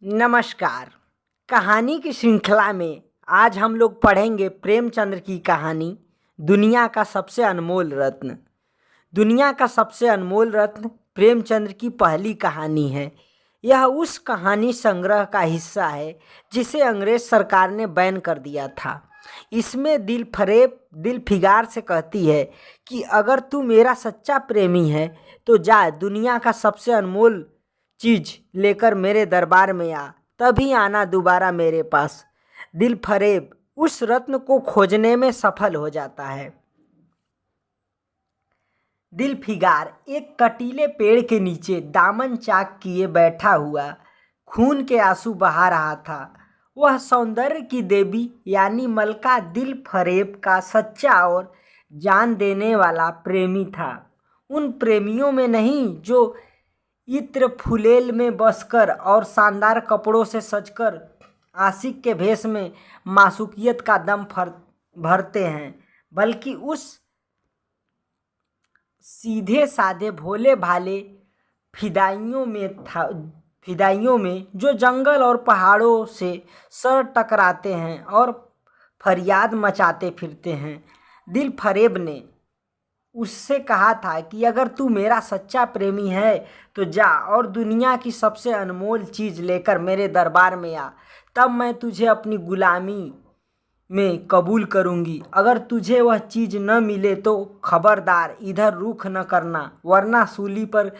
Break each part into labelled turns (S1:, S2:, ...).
S1: नमस्कार। कहानी की श्रृंखला में आज हम लोग पढ़ेंगे प्रेमचंद्र की कहानी दुनिया का सबसे अनमोल रत्न। दुनिया का सबसे अनमोल रत्न प्रेमचंद्र की पहली कहानी है। यह उस कहानी संग्रह का हिस्सा है जिसे अंग्रेज सरकार ने बैन कर दिया था। इसमें दिलफरेब दिलफिगार से कहती है कि अगर तू मेरा सच्चा प्रेमी है तो जा दुनिया का सबसे अनमोल चीज लेकर मेरे दरबार में आ, तभी आना दोबारा मेरे पास। दिलफरेब उस रत्न को खोजने में सफल हो जाता है। दिलफिगार एक कटीले पेड़ के नीचे दामन चाक किए बैठा हुआ खून के आंसू बहा रहा था। वह सौंदर्य की देवी यानी मलका दिलफरेब का सच्चा और जान देने वाला प्रेमी था। उन प्रेमियों में नहीं जो इत्र फुलेल में बसकर और शानदार कपड़ों से सजकर आशिक के भेष में मासूकियत का दम भरते हैं, बल्कि उस सीधे साधे भोले भाले फिदाइयों में जो जंगल और पहाड़ों से सर टकराते हैं और फरियाद मचाते फिरते हैं। दिलफरेब ने उससे कहा था कि अगर तू मेरा सच्चा प्रेमी है तो जा और दुनिया की सबसे अनमोल चीज़ लेकर मेरे दरबार में आ, तब मैं तुझे अपनी गुलामी में कबूल करूंगी। अगर तुझे वह चीज़ न मिले तो खबरदार इधर रुख न करना, वरना सूली पर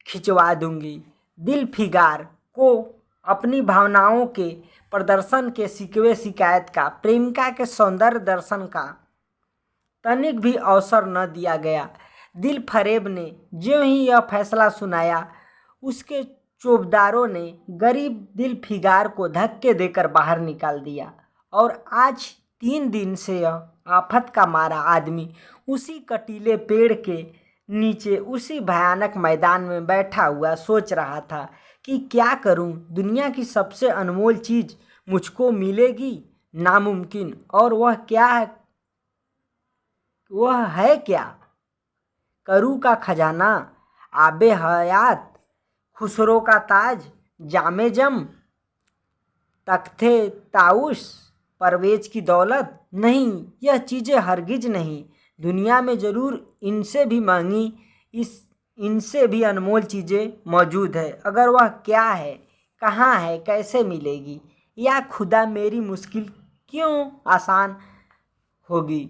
S1: खिंचवा दूंगी। दिलफिगार को अपनी भावनाओं के प्रदर्शन के शिकवे शिकायत का, प्रेमिका के सौंदर्य दर्शन का तनिक भी अवसर न दिया गया। दिलफरेब ने ज्यों ही यह फैसला सुनाया, उसके चौबदारों ने गरीब दिलफिगार को धक्के देकर बाहर निकाल दिया और आज 3 दिन से यह आफत का मारा आदमी उसी कटीले पेड़ के नीचे उसी भयानक मैदान में बैठा हुआ सोच रहा था कि क्या करूं, दुनिया की सबसे अनमोल चीज़ मुझको मिलेगी नामुमकिन, और वह है क्या? करू का खजाना, आबे हयात, खुसरो का ताज, जामे जम, तख्ते ताउस, परवेज की दौलत? नहीं, यह चीज़ें हरगिज नहीं। दुनिया में ज़रूर इनसे भी महंगी, इनसे भी अनमोल चीज़ें मौजूद है। अगर वह क्या है, कहाँ है, कैसे मिलेगी? या खुदा मेरी मुश्किल क्यों आसान होगी?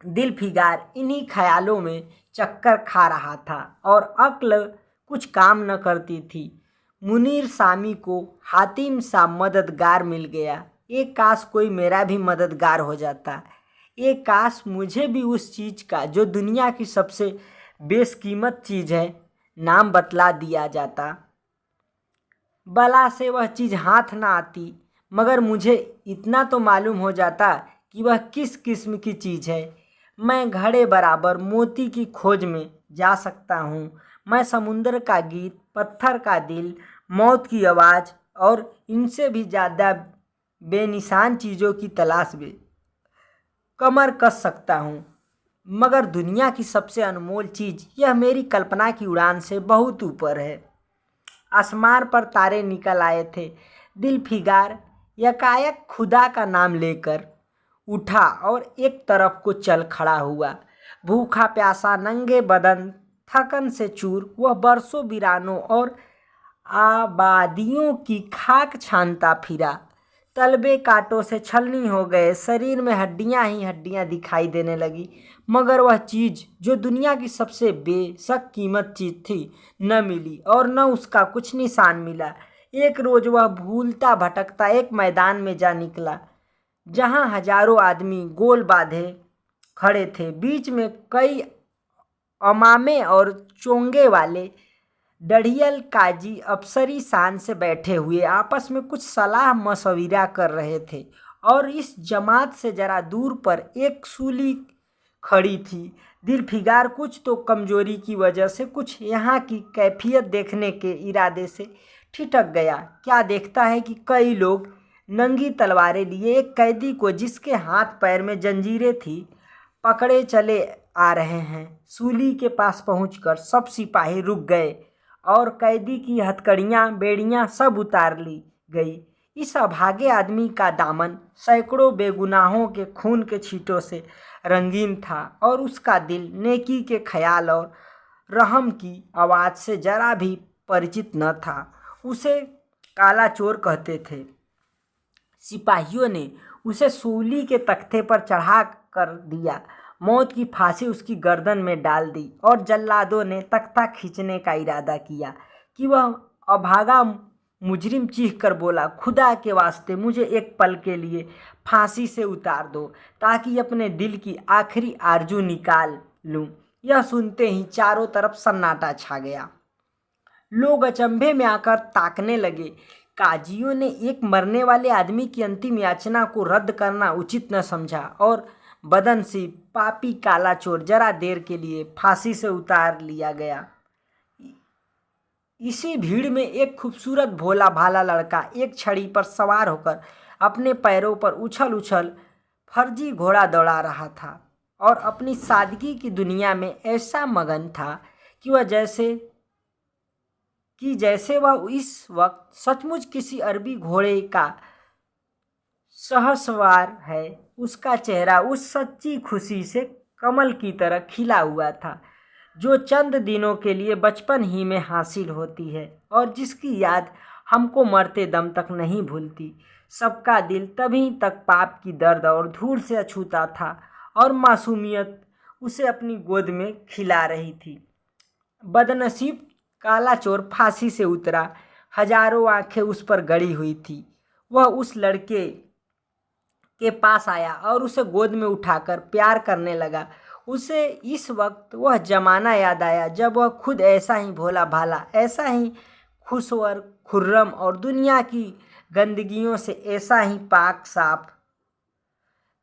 S1: दिलफिगार इन्हीं ख्यालों में चक्कर खा रहा था और अक्ल कुछ काम न करती थी। मुनीर सामी को हातिम सा मददगार मिल गया। एक काश कोई मेरा भी मददगार हो जाता। एक काश मुझे भी उस चीज़ का जो दुनिया की सबसे बेशकीमत चीज़ है नाम बतला दिया जाता। बला से वह चीज़ हाथ ना आती, मगर मुझे इतना तो मालूम हो जाता कि वह किस किस्म की चीज़ है। मैं घड़े बराबर मोती की खोज में जा सकता हूँ। मैं समुंदर का गीत, पत्थर का दिल, मौत की आवाज़ और इनसे भी ज़्यादा बेनिशान चीज़ों की तलाश में कमर कस सकता हूँ, मगर दुनिया की सबसे अनमोल चीज़ यह मेरी कल्पना की उड़ान से बहुत ऊपर है। आसमान पर तारे निकल आए थे। दिलफिगार यकायक खुदा का नाम लेकर उठा और एक तरफ को चल खड़ा हुआ। भूखा प्यासा, नंगे बदन, थकन से चूर, वह बरसों वीरानों और आबादियों की खाक छानता फिरा। तलबे कांटों से छलनी हो गए, शरीर में हड्डियां ही हड्डियां दिखाई देने लगी, मगर वह चीज़ जो दुनिया की सबसे बेशक कीमत चीज़ थी न मिली और न उसका कुछ निशान मिला। एक रोज़ वह भूलता भटकता एक मैदान में जा निकला जहाँ हजारों आदमी गोल बांधे खड़े थे। बीच में कई अमामे और चोंगे वाले डढ़ियल काजी अफसरी शान से बैठे हुए आपस में कुछ सलाह मशविरा कर रहे थे, और इस जमात से जरा दूर पर एक सूली खड़ी थी। दिलफिगार कुछ तो कमजोरी की वजह से, कुछ यहाँ की कैफियत देखने के इरादे से ठिठक गया। क्या देखता है कि कई लोग नंगी तलवारें लिए एक कैदी को, जिसके हाथ पैर में जंजीरें थी, पकड़े चले आ रहे हैं। सूली के पास पहुंचकर सब सिपाही रुक गए और कैदी की हथकड़ियाँ बेड़ियाँ सब उतार ली गई। इस अभागे आदमी का दामन सैकड़ों बेगुनाहों के खून के छींटों से रंगीन था और उसका दिल नेकी के ख्याल और रहम की आवाज़ से जरा भी परिचित न था। उसे काला चोर कहते थे। सिपाहियों ने उसे सूली के तख्ते पर चढ़ा कर दिया, मौत की फांसी उसकी गर्दन में डाल दी और जल्लादों ने तख्ता खींचने का इरादा किया कि वह अभागा मुजरिम चीख कर बोला, खुदा के वास्ते मुझे एक पल के लिए फांसी से उतार दो ताकि अपने दिल की आखिरी आरजू निकाल लूं। यह सुनते ही चारों तरफ सन्नाटा छा गया। लोग अचंभे में आकर ताकने लगे। काजियों ने एक मरने वाले आदमी की अंतिम याचना को रद्द करना उचित न समझा और बदनसीब पापी काला चोर जरा देर के लिए फांसी से उतार लिया गया। इसी भीड़ में एक खूबसूरत भोला भाला लड़का एक छड़ी पर सवार होकर अपने पैरों पर उछल उछल फर्जी घोड़ा दौड़ा रहा था और अपनी सादगी की दुनिया में ऐसा मगन था कि जैसे वह इस वक्त सचमुच किसी अरबी घोड़े का सहसवार है। उसका चेहरा उस सच्ची खुशी से कमल की तरह खिला हुआ था जो चंद दिनों के लिए बचपन ही में हासिल होती है और जिसकी याद हमको मरते दम तक नहीं भूलती। सबका दिल तभी तक पाप की दर्द और धूल से अछूता था और मासूमियत उसे अपनी गोद में खिला रही थी। बदनसीब काला चोर फांसी से उतरा। हजारों आंखें उस पर गड़ी हुई थी। वह उस लड़के के पास आया और उसे गोद में उठाकर प्यार करने लगा। उसे इस वक्त वह जमाना याद आया जब वह खुद ऐसा ही भोला भाला, ऐसा ही खुशवर खुर्रम और दुनिया की गंदगियों से ऐसा ही पाक साफ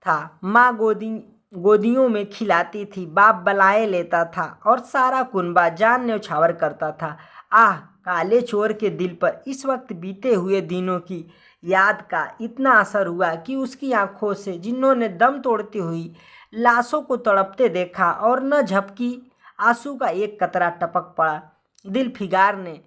S1: था। माँ गोदियों में खिलाती थी, बाप बलाएं लेता था और सारा कुनबा जान न्यौछावर करता था। आह, काले चोर के दिल पर इस वक्त बीते हुए दिनों की याद का इतना असर हुआ कि उसकी आंखों से, जिन्होंने दम तोड़ती हुई लाशों को तड़पते देखा और न झपकी, आंसू का एक कतरा टपक पड़ा। दिलफिगार ने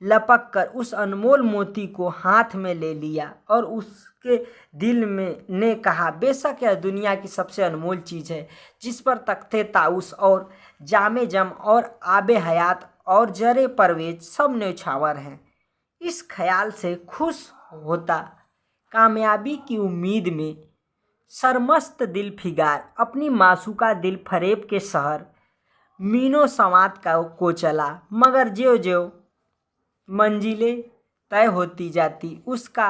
S1: लपक कर उस अनमोल मोती को हाथ में ले लिया और उसके दिल में ने कहा, बेशक यह दुनिया की सबसे अनमोल चीज़ है जिस पर तख्ते ताउस और जामे जम और आबे हयात और जरे परवेज सब न्यौछावर हैं। इस ख्याल से खुश होता कामयाबी की उम्मीद में सरमस्त दिलफिगार अपनी मासूका दिल फरेब के शहर मीनो संवात को चला। मगर ज्यों ज्यों मंजिलें तय होती जाती उसका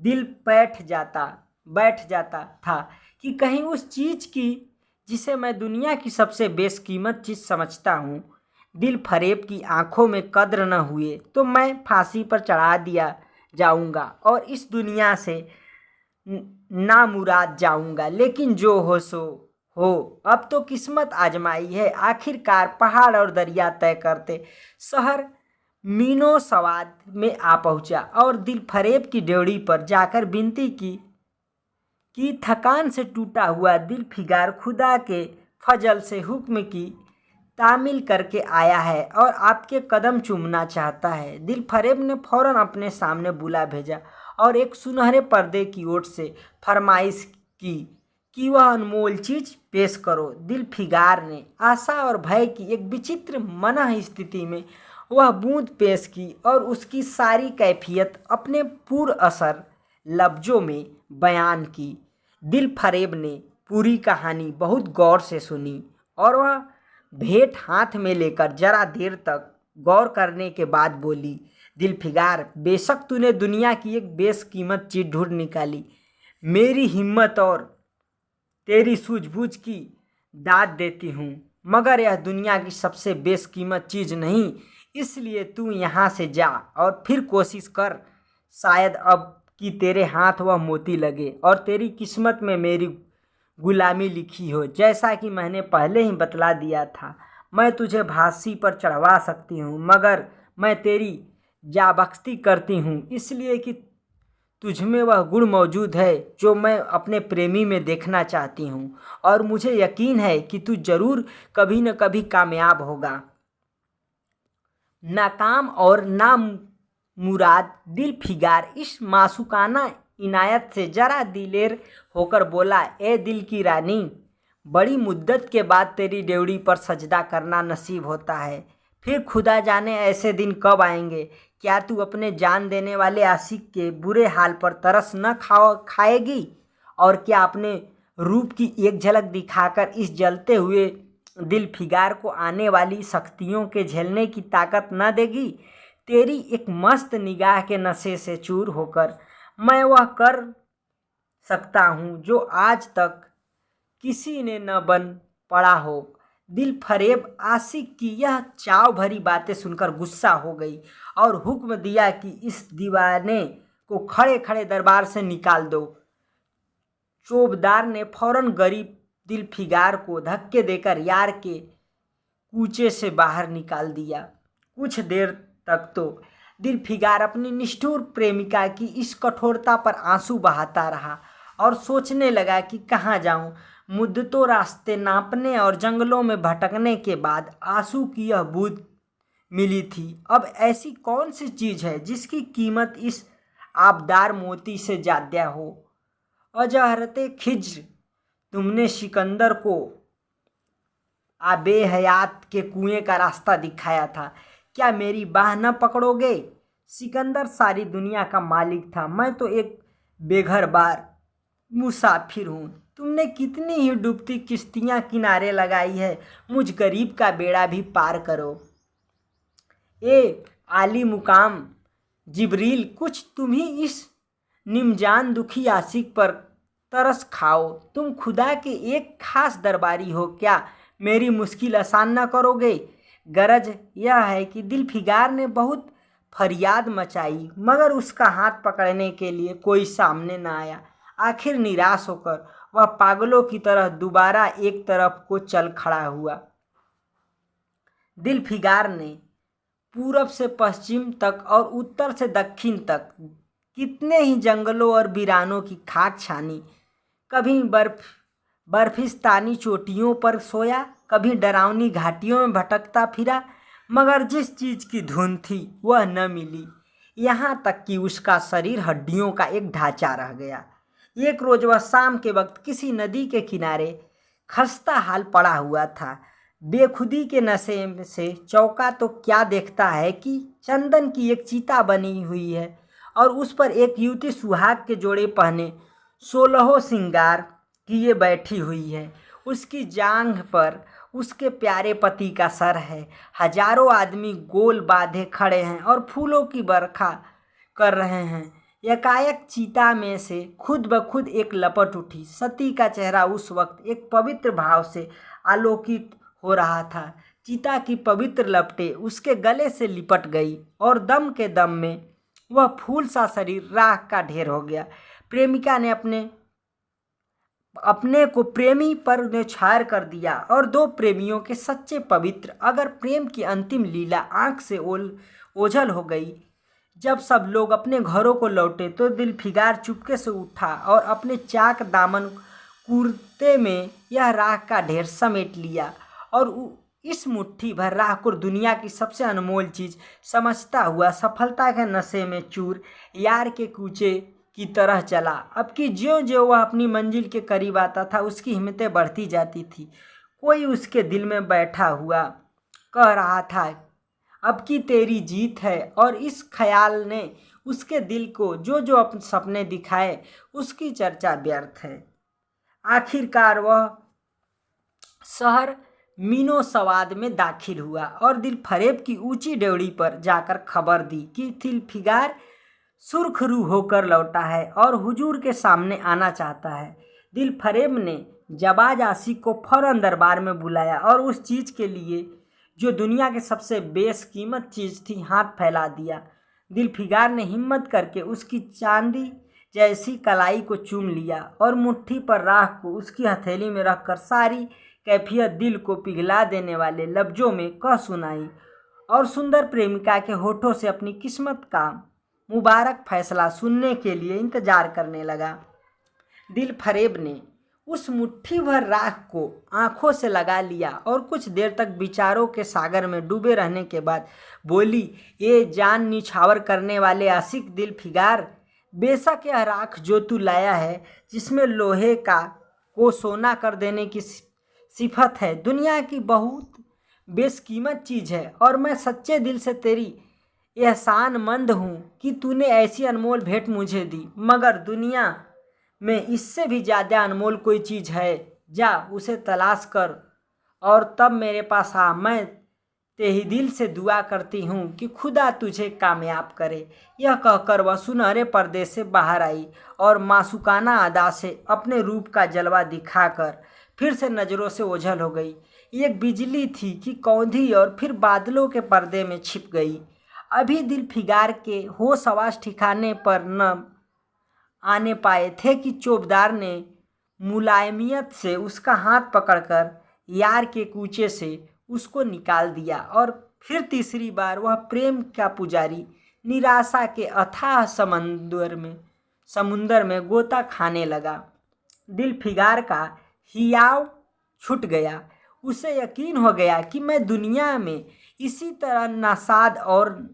S1: दिल बैठ जाता था कि कहीं उस चीज़ की जिसे मैं दुनिया की सबसे बेशकीमत चीज़ समझता हूँ दिल फरेब की आंखों में कद्र न हुए तो मैं फांसी पर चढ़ा दिया जाऊँगा और इस दुनिया से नामुराद जाऊँगा। लेकिन जो हो सो हो, अब तो किस्मत आजमाई है। आखिरकार पहाड़ और दरिया तय करते शहर मीनो सवाद में आ पहुँचा और दिल फरेब की ड्योढ़ी पर जाकर विनती की कि थकान से टूटा हुआ दिल फिगार खुदा के फजल से हुक्म की तामील करके आया है और आपके कदम चूमना चाहता है। दिल फरेब ने फौरन अपने सामने बुला भेजा और एक सुनहरे पर्दे की ओर से फरमाइश की कि वह अनमोल चीज़ पेश करो। दिल फिगार ने आशा और भय की एक विचित्र मनः स्थिति में वह बूंद पेश की और उसकी सारी कैफियत अपने पूर्ण असर लफ्ज़ों में बयान की। दिल फरेब ने पूरी कहानी बहुत गौर से सुनी और वह भेंट हाथ में लेकर जरा देर तक गौर करने के बाद बोली, दिलफिगार, बेशक तूने दुनिया की एक बेशकीमत चीज़ ढूंढ निकाली। मेरी हिम्मत और तेरी सूझबूझ की दाद देती हूँ, मगर यह दुनिया की सबसे बेशकीमत चीज़ नहीं। इसलिए तू यहाँ से जा और फिर कोशिश कर, शायद अब कि तेरे हाथ वह मोती लगे और तेरी किस्मत में मेरी गुलामी लिखी हो। जैसा कि मैंने पहले ही बतला दिया था, मैं तुझे फांसी पर चढ़वा सकती हूँ, मगर मैं तेरी जाबख्ती करती हूँ इसलिए कि तुझमें वह गुण मौजूद है जो मैं अपने प्रेमी में देखना चाहती हूँ और मुझे यकीन है कि तू जरूर कभी न कभी कामयाब होगा। नाकाम और ना मुराद दिल फिगार इस मासूकाना इनायत से जरा दिलेर होकर बोला, ए दिल की रानी, बड़ी मुद्दत के बाद तेरी ड्योढ़ी पर सजदा करना नसीब होता है। फिर खुदा जाने ऐसे दिन कब आएंगे। क्या तू अपने जान देने वाले आशिक के बुरे हाल पर तरस न खाएगी? और क्या अपने रूप की एक झलक दिखाकर इस जलते हुए दिल फिगार को आने वाली सख्तियों के झेलने की ताकत न देगी? तेरी एक मस्त निगाह के नशे से चूर होकर मैं वह कर सकता हूँ जो आज तक किसी ने न बन पड़ा हो। दिल फरेब आशिक की यह चाव भरी बातें सुनकर गुस्सा हो गई और हुक्म दिया कि इस दीवाने को खड़े खड़े दरबार से निकाल दो। चौबदार ने फौरन गरीब दिल फिगार को धक्के देकर यार के कूचे से बाहर निकाल दिया। कुछ देर तक तो दिल फिगार अपनी निष्ठुर प्रेमिका की इस कठोरता पर आंसू बहाता रहा और सोचने लगा कि कहाँ जाऊं। मुद्दतों रास्ते नापने और जंगलों में भटकने के बाद आंसू की यह बूंद मिली थी। अब ऐसी कौन सी चीज़ है जिसकी कीमत इस आबदार मोती से ज़्यादा हो? अजहरते खिज्र, तुमने सिकंदर को आबे हयात के कुएं का रास्ता दिखाया था, क्या मेरी बाह न पकड़ोगे? सिकंदर सारी दुनिया का मालिक था, मैं तो एक बेघर बार मुसाफिर हूँ। तुमने कितनी ही डूबती किश्तियाँ किनारे लगाई है, मुझ गरीब का बेड़ा भी पार करो। ए आली मुकाम जिब्रील, कुछ तुम ही इस निमजान दुखी आशिक पर तरस खाओ। तुम खुदा के एक खास दरबारी हो, क्या मेरी मुश्किल आसान न करोगे? गरज यह है कि दिल फिगार ने बहुत फरियाद मचाई मगर उसका हाथ पकड़ने के लिए कोई सामने न आया। आखिर निराश होकर वह पागलों की तरह दोबारा एक तरफ को चल खड़ा हुआ। दिल फिगार ने पूरब से पश्चिम तक और उत्तर से दक्षिण तक कितने ही जंगलों और वीरानों की खाक छानी। कभी बर्फिस्तानी चोटियों पर सोया, कभी डरावनी घाटियों में भटकता फिरा, मगर जिस चीज़ की धुन थी वह न मिली। यहाँ तक कि उसका शरीर हड्डियों का एक ढांचा रह गया। एक रोज़ वह शाम के वक्त किसी नदी के किनारे खस्ता हाल पड़ा हुआ था। बेखुदी के नशे से चौंका तो क्या देखता है कि चंदन की एक चीता बनी हुई है और उस पर एक युवती सुहाग के जोड़े पहने 16 श्रृंगार किए बैठी हुई है। उसकी जांघ पर उसके प्यारे पति का सर है। हजारों आदमी गोल बांधे खड़े हैं और फूलों की बरखा कर रहे हैं। एकाएक चीता में से खुद ब खुद एक लपट उठी। सती का चेहरा उस वक्त एक पवित्र भाव से आलोकित हो रहा था। चीता की पवित्र लपटें उसके गले से लिपट गई और दम के दम में वह फूल सा शरीर राख का ढेर हो गया। प्रेमिका ने अपने को प्रेमी पर न्यौछावर कर दिया और दो प्रेमियों के सच्चे पवित्र अगर प्रेम की अंतिम लीला आंख से ओझल हो गई। जब सब लोग अपने घरों को लौटे तो दिल फिगार चुपके से उठा और अपने चाक दामन कुर्ते में यह राख का ढेर समेट लिया और इस मुट्ठी भर राख को दुनिया की सबसे अनमोल चीज़ समझता हुआ सफलता के नशे में चूर यार के कूचे की तरह चला। अब कि ज्यों ज्यों वह अपनी मंजिल के करीब आता था उसकी हिम्मतें बढ़ती जाती थी। कोई उसके दिल में बैठा हुआ कह रहा था, अब की तेरी जीत है, और इस ख्याल ने उसके दिल को जो जो अपने सपने दिखाए उसकी चर्चा व्यर्थ है। आखिरकार वह शहर मीनो सवाद में दाखिल हुआ और दिल फरेब की ऊंची ड्योढ़ी पर जाकर खबर दी कि दिल फिगार सुर्खरू होकर लौटा है और हुजूर के सामने आना चाहता है। दिल फरेब ने जबाज आशिक को फौरन दरबार में बुलाया और उस चीज़ के लिए जो दुनिया के सबसे बेशकीमत चीज़ थी हाथ फैला दिया। दिल फिगार ने हिम्मत करके उसकी चांदी जैसी कलाई को चूम लिया और मुट्ठी पर राख को उसकी हथेली में रखकर सारी कैफियत दिल को पिघला देने वाले लफ्जों में कह सुनाई और सुंदर प्रेमिका के होठों से अपनी किस्मत का मुबारक फैसला सुनने के लिए इंतजार करने लगा। दिल फरेब ने उस मुट्ठी भर राख को आंखों से लगा लिया और कुछ देर तक विचारों के सागर में डूबे रहने के बाद बोली, ये जान निछावर करने वाले आशिक दिल फिगार, बेशक यह राख जो तू लाया है, जिसमें लोहे का को सोना कर देने की सिफत है, दुनिया की बहुत बेशकीमत चीज़ है और मैं सच्चे दिल से तेरी एहसानमंद हूँ कि तूने ऐसी अनमोल भेंट मुझे दी। मगर दुनिया में इससे भी ज़्यादा अनमोल कोई चीज़ है, जा उसे तलाश कर और तब मेरे पास आ। मैं तेही दिल से दुआ करती हूँ कि खुदा तुझे कामयाब करे। यह कहकर वह सुनहरे पर्दे से बाहर आई और मासूकाना अदा से अपने रूप का जलवा दिखाकर फिर से नज़रों से ओझल हो गई। एक बिजली थी कि कौंधी और फिर बादलों के पर्दे में छिप गई। अभी दिल फिगार के होश आवास ठिकाने पर न आने पाए थे कि चौबदार ने मुलायमियत से उसका हाथ पकड़कर यार के कूचे से उसको निकाल दिया और फिर तीसरी बार वह प्रेम का पुजारी निराशा के अथाह समुंदर में गोता खाने लगा। दिल फिगार का हियाव छूट गया। उसे यकीन हो गया कि मैं दुनिया में इसी तरह नासाद और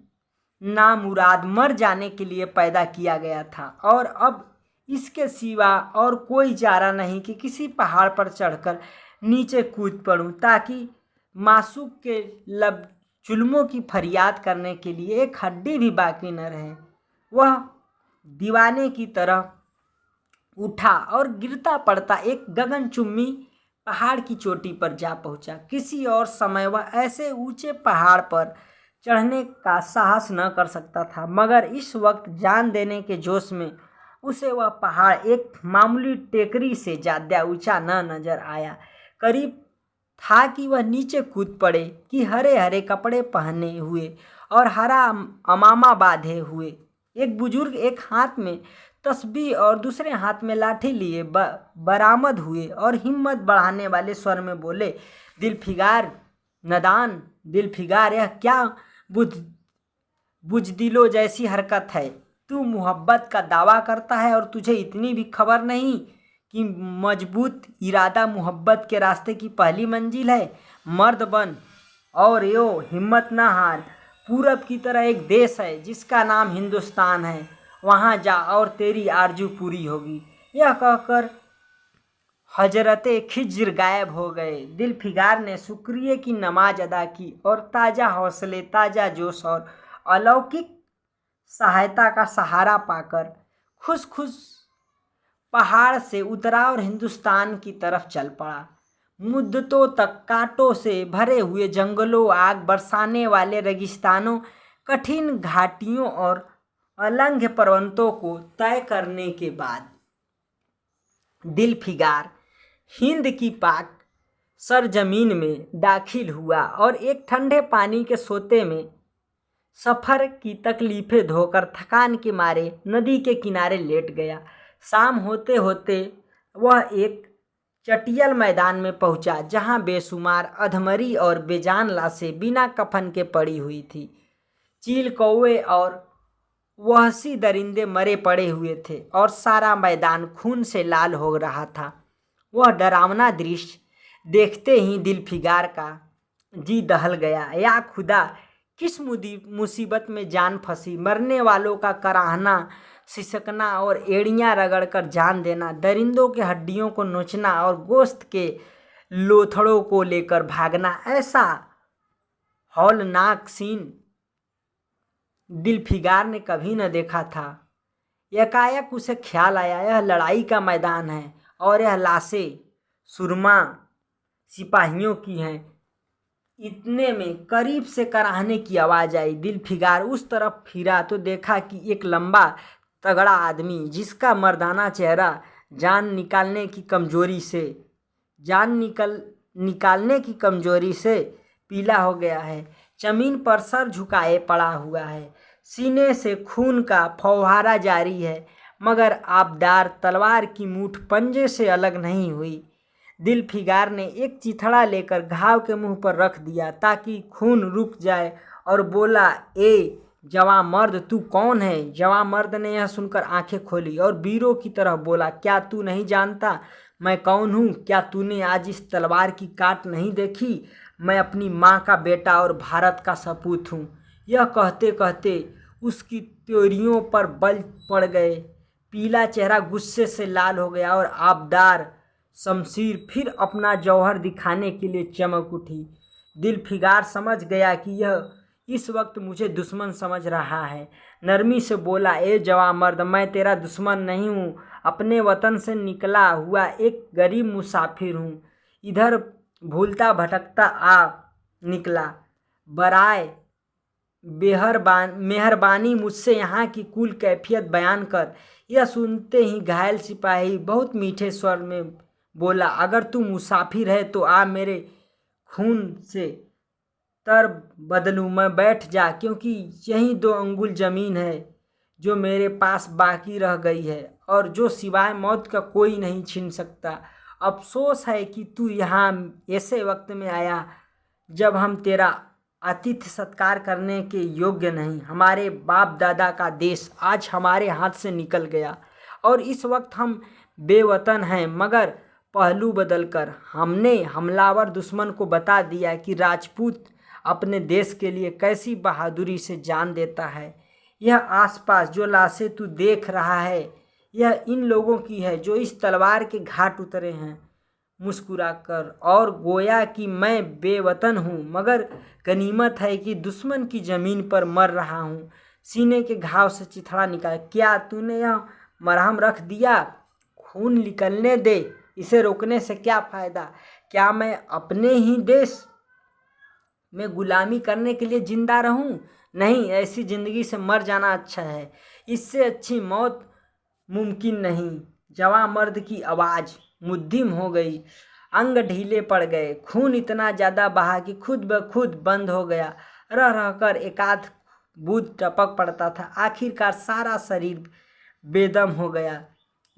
S1: नामुराद मर जाने के लिए पैदा किया गया था और अब इसके सिवा और कोई चारा नहीं कि किसी पहाड़ पर चढ़कर नीचे कूद पड़ूं ताकि मासूक के लब जुल्मों की फरियाद करने के लिए एक हड्डी भी बाकी न रहे। वह दीवाने की तरह उठा और गिरता पड़ता एक गगनचुम्बी पहाड़ की चोटी पर जा पहुंचा। किसी और समय वह ऐसे ऊंचे पहाड़ पर चढ़ने का साहस न कर सकता था, मगर इस वक्त जान देने के जोश में उसे वह पहाड़ एक मामूली टेकरी से ज़्यादा ऊंचा न नजर आया। करीब था कि वह नीचे कूद पड़े कि हरे हरे कपड़े पहने हुए और हरा अमामा बांधे हुए एक बुजुर्ग एक हाथ में तस्बीह और दूसरे हाथ में लाठी लिए बरामद हुए और हिम्मत बढ़ाने वाले स्वर में बोले, दिल फिगार नदान, दिल फिगार, यह क्या बुजदिलों जैसी हरकत है। तू मोहब्बत का दावा करता है और तुझे इतनी भी खबर नहीं कि मजबूत इरादा मोहब्बत के रास्ते की पहली मंजिल है। मर्द बन और यो हिम्मत ना हार। पूरब की तरह एक देश है जिसका नाम हिंदुस्तान है, वहाँ जा और तेरी आरजू पूरी होगी। यह कहकर हजरते खिज्र गायब हो गए। दिल फिगार ने शुक्रिया की नमाज अदा की और ताज़ा हौसले, ताज़ा जोश और अलौकिक सहायता का सहारा पाकर खुश खुश पहाड़ से उतरा और हिंदुस्तान की तरफ चल पड़ा। मुद्दतों तक कांटों से भरे हुए जंगलों, आग बरसाने वाले रेगिस्तानों, कठिन घाटियों और अलंघ्य पर्वतों को तय करने के बाद दिल फिगार हिंद की पाक सरजमीन में दाखिल हुआ और एक ठंडे पानी के सोते में सफ़र की तकलीफ़ें धोकर थकान के मारे नदी के किनारे लेट गया। शाम होते होते वह एक चटियल मैदान में पहुंचा जहां बेशुमार अधमरी और बेजान लाशें बिना कफन के पड़ी हुई थी। चील, कौवे और वहशी दरिंदे मरे पड़े हुए थे और सारा मैदान खून से लाल हो रहा था। वह डरावना दृश्य देखते ही दिल फिगार का जी दहल गया। या खुदा, किस मुसीबत में जान फंसी। मरने वालों का कराहना, सिसकना और एड़ियाँ रगड़कर जान देना, दरिंदों के हड्डियों को नोचना और गोश्त के लोथड़ों को लेकर भागना, ऐसा हौलनाक सीन दिल फिगार ने कभी न देखा था। एकाएक उसे ख्याल आया, यह लड़ाई का मैदान है और यह लाशें सुरमा सिपाहियों की हैं। इतने में करीब से कराहने की आवाज़ आई। दिल फिगार उस तरफ फिरा तो देखा कि एक लंबा तगड़ा आदमी, जिसका मर्दाना चेहरा जान निकालने की कमजोरी से पीला हो गया है, जमीन पर सर झुकाए पड़ा हुआ है। सीने से खून का फव्वारा जारी है, मगर आबदार तलवार की मूठ पंजे से अलग नहीं हुई। दिल फिगार ने एक चिथड़ा लेकर घाव के मुंह पर रख दिया ताकि खून रुक जाए और बोला, ए जवां मर्द, तू कौन है? जवां मर्द ने यह सुनकर आंखें खोली और वीरों की तरह बोला, क्या तू नहीं जानता मैं कौन हूँ? क्या तूने आज इस तलवार की काट नहीं देखी? मैं अपनी माँ का बेटा और भारत का सपूत हूँ। यह कहते कहते उसकी त्योरियों पर बल पड़ गए। पीला चेहरा गुस्से से लाल हो गया और आबदार शमशीर फिर अपना जौहर दिखाने के लिए चमक उठी। दिलफिगार समझ गया कि यह इस वक्त मुझे दुश्मन समझ रहा है। नरमी से बोला, ए जवां मर्द, मैं तेरा दुश्मन नहीं हूँ। अपने वतन से निकला हुआ एक गरीब मुसाफिर हूँ। इधर भूलता भटकता आ निकला। बराए मेहरबानी मुझसे यहाँ की कुल कैफियत बयान कर। यह सुनते ही घायल सिपाही बहुत मीठे स्वर में बोला, अगर तू मुसाफिर है तो आ मेरे खून से तर बदलूं। मैं बैठ जा, क्योंकि यही 2 अंगुल ज़मीन है जो मेरे पास बाकी रह गई है और जो सिवाय मौत का कोई नहीं छीन सकता। अफसोस है कि तू यहाँ ऐसे वक्त में आया जब हम तेरा आतिथ्य सत्कार करने के योग्य नहीं। हमारे बाप दादा का देश आज हमारे हाथ से निकल गया और इस वक्त हम बेवतन हैं। मगर पहलू बदलकर हमने हमलावर दुश्मन को बता दिया कि राजपूत अपने देश के लिए कैसी बहादुरी से जान देता है। यह आसपास जो लाशें तू देख रहा है, यह इन लोगों की है जो इस तलवार के घाट उतरे हैं। मुस्कुराकर और गोया कि मैं बेवतन हूँ, मगर गनीमत है कि दुश्मन की ज़मीन पर मर रहा हूँ। सीने के घाव से चिथड़ा निकाला, क्या तूने यह मरहम रख दिया? खून निकलने दे, इसे रोकने से क्या फ़ायदा? क्या मैं अपने ही देश में गुलामी करने के लिए जिंदा रहूं? नहीं, ऐसी ज़िंदगी से मर जाना अच्छा है। इससे अच्छी मौत मुमकिन नहीं। जवां मर्द की आवाज़ मुद्दिम हो गई, अंग ढीले पड़ गए। खून इतना ज़्यादा बहा कि खुद ब खुद बंद हो गया। रह रहकर एकाध बूंद टपक पड़ता था। आखिरकार सारा शरीर बेदम हो गया।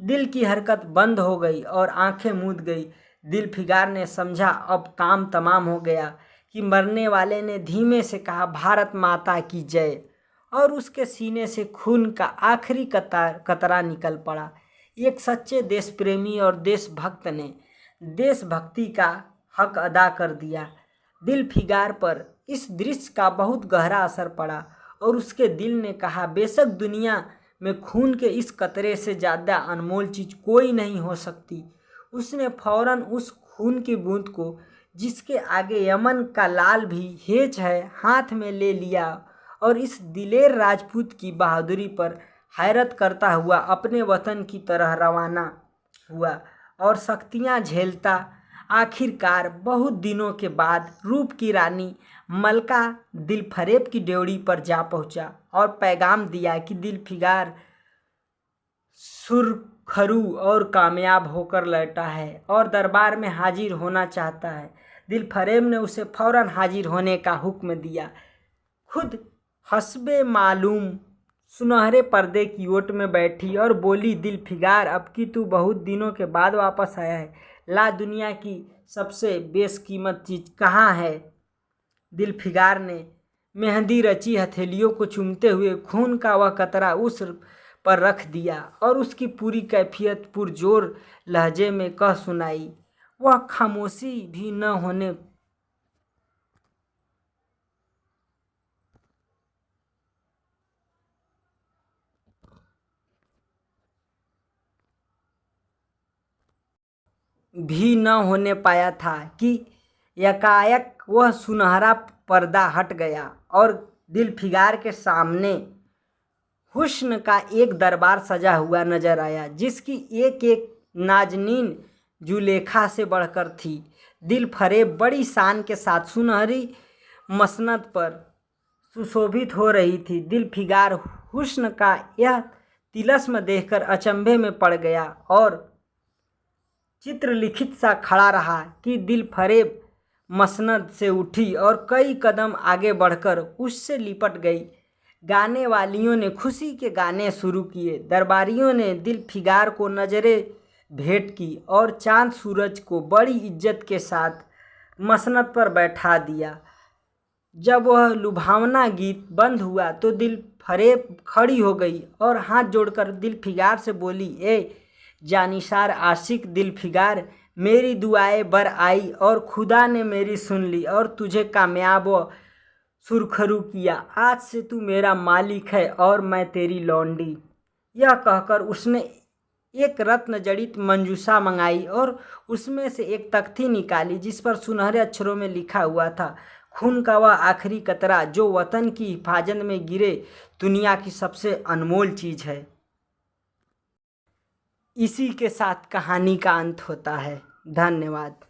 S1: दिल की हरकत बंद हो गई और आंखें मूंद गई। दिलफिगार ने समझा अब काम तमाम हो गया कि मरने वाले ने धीमे से कहा, भारत माता की जय, और उसके सीने से खून का आखिरी कतरा निकल पड़ा। एक सच्चे देश प्रेमी और देशभक्त ने देशभक्ति का हक अदा कर दिया। दिलफिगार पर इस दृश्य का बहुत गहरा असर पड़ा और उसके दिल ने कहा, बेशक दुनिया में खून के इस कतरे से ज़्यादा अनमोल चीज़ कोई नहीं हो सकती। उसने फौरन उस खून की बूंद को, जिसके आगे यमन का लाल भी हेज है, हाथ में ले लिया और इस दिलेर राजपूत की बहादुरी पर हैरत करता हुआ अपने वतन की तरह रवाना हुआ और सख्तियां झेलता आखिरकार बहुत दिनों के बाद रूप की रानी मलका दिलफरेब की ड्योढ़ी पर जा पहुंचा और पैगाम दिया कि दिलफिगार सुरखरू और कामयाब होकर लौटा है और दरबार में हाजिर होना चाहता है। दिलफरेब ने उसे फौरन हाजिर होने का हुक्म दिया। खुद हस्बे मालूम सुनहरे पर्दे की ओट में बैठी और बोली, दिलफिगार, अब की तू बहुत दिनों के बाद वापस आया है। ला, दुनिया की सबसे बेशकीमत चीज़ कहाँ है? दिलफिगार ने मेहंदी रची हथेलियों को चूमते हुए खून का वह कतरा उस पर रख दिया और उसकी पूरी कैफियत पुरजोर लहजे में कह सुनाई। वह खामोशी भी न होने पाया था कि यकायक वह सुनहरा पर्दा हट गया और दिलफिगार के सामने हुस्न का एक दरबार सजा हुआ नजर आया, जिसकी एक एक नाजनीन जुलेखा से बढ़कर थी। दिलफरेब बड़ी शान के साथ सुनहरी मसनद पर सुशोभित हो रही थी। दिलफिगार हुस्न का यह तिलस्म देखकर अचंभे में पड़ गया और चित्रलिखित सा खड़ा रहा कि दिलफरेब मसनद से उठी और कई कदम आगे बढ़कर उससे लिपट गई। गाने वालियों ने खुशी के गाने शुरू किए। दरबारियों ने दिलफिगार को नजरें भेंट की और चांद सूरज को बड़ी इज्जत के साथ मसनद पर बैठा दिया। जब वह लुभावना गीत बंद हुआ तो दिलफरेब खड़ी हो गई और हाथ जोड़कर दिलफिगार से बोली, ए जानिसार आशिक दिल फिगार, मेरी दुआएं बर आई और खुदा ने मेरी सुन ली और तुझे कामयाब व सुरखरू किया। आज से तू मेरा मालिक है और मैं तेरी लौंडी। यह कहकर उसने एक रत्न जड़ित मंजूषा मंगाई और उसमें से एक तख्ती निकाली जिस पर सुनहरे अक्षरों में लिखा हुआ था, खून का वह आखिरी कतरा जो वतन की हिफाजत में गिरे दुनिया की सबसे अनमोल चीज़ है। इसी के साथ कहानी का अंत होता है। धन्यवाद।